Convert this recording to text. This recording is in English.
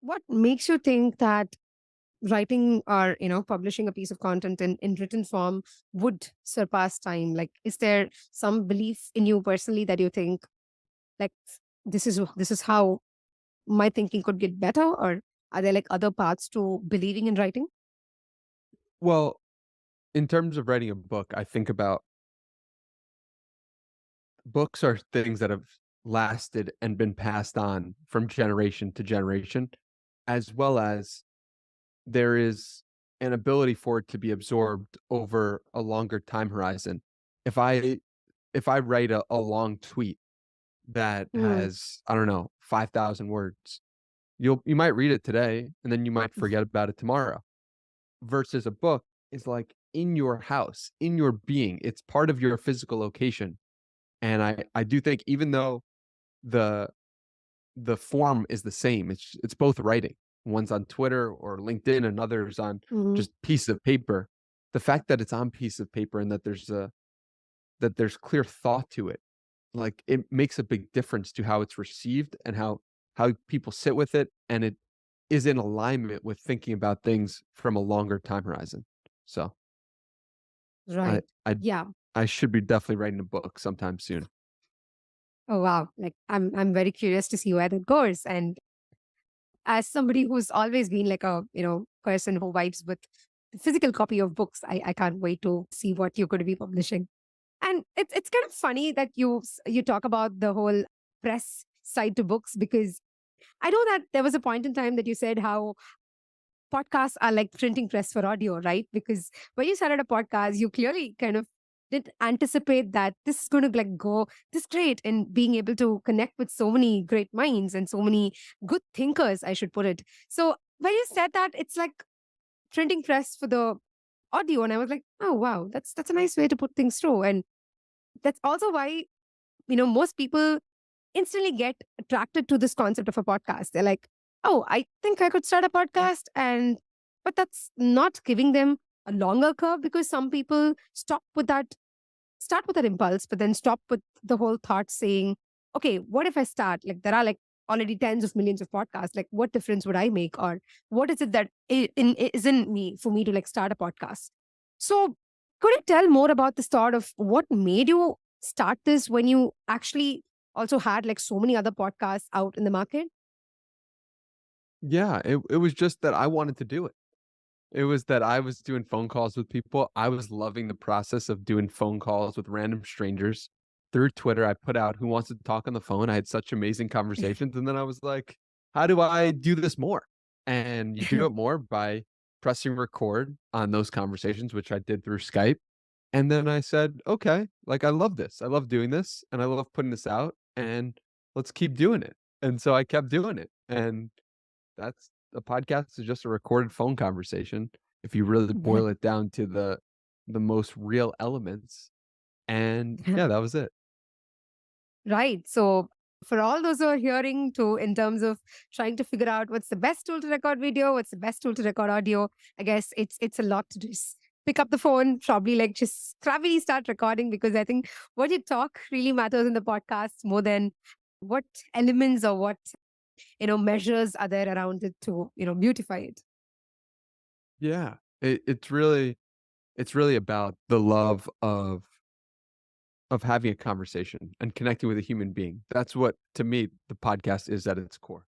what makes you think that writing or publishing a piece of content in written form would surpass time? Like, is there some belief in you personally that you think, like, this is how my thinking could get better, or are there like other paths to believing in writing? Well, in terms of writing a book, I think about books are things that have lasted and been passed on from generation to generation, as well as there is an ability for it to be absorbed over a longer time horizon. If I if I write a long tweet that Mm. has, I don't know, 5,000 words, you might read it today and then you might forget about it tomorrow. Versus a book is like in your house, in your being. It's part of your physical location. And I do think even though the the form is the same, it's both writing. One's on Twitter or LinkedIn and others on Hmm. just piece of paper. The fact that it's on piece of paper and that there's clear thought to it, like, it makes a big difference to how it's received and how people sit with it, and it is in alignment with thinking about things from a longer time horizon. So, I Right. I Yeah. I should be definitely writing a book sometime soon. Oh wow. Like, I'm very curious to see where that goes. And as somebody who's always been like a person who vibes with the physical copy of books, I can't wait to see what you're going to be publishing. And it's kind of funny that you talk about the whole press side to books, because I know that there was a point in time that you said how podcasts are like printing press for audio, right? Because when you started a podcast, you clearly kind of did anticipate that this is going to like go this great in being able to connect with so many great minds and so many good thinkers, I should put it. So when you said that, it's like printing press for the audio, and I was like, oh wow, that's a nice way to put things through. And that's also why most people instantly get attracted to this concept of a podcast. They're like, oh, I think I could start a podcast. And but that's not giving them a longer curve, because some people start with that impulse, but then stop with the whole thought saying, okay, what if I start? Like, there are like already tens of millions of podcasts. Like, what difference would I make? Or what is it that is in me for me to like start a podcast? So, could you tell more about this thought of what made you start this when you actually also had like so many other podcasts out in the market? Yeah, it was just that I wanted to do it. It was that I was doing phone calls with people. I was loving the process of doing phone calls with random strangers. Through Twitter, I put out, "Who wants to talk on the phone?" I had such amazing conversations, and then I was like, "How do I do this more?" And you do it more by pressing record on those conversations, which I did through Skype, and then I said, "Okay, like, I love this. I love doing this, and I love putting this out, and let's keep doing it." And so I kept doing it, and that's a podcast is just a recorded phone conversation if you really Yeah. boil it down to the most real elements, and yeah, that was it. Right. So, for all those who are hearing to in terms of trying to figure out what's the best tool to record video, what's the best tool to record audio, I guess it's a lot to just pick up the phone, probably like just gravity start recording, because I think what you talk really matters in the podcast more than what elements or what measures are there around it to beautify it. Yeah. It's really about the love of having a conversation and connecting with a human being. That's what, to me, the podcast is at its core.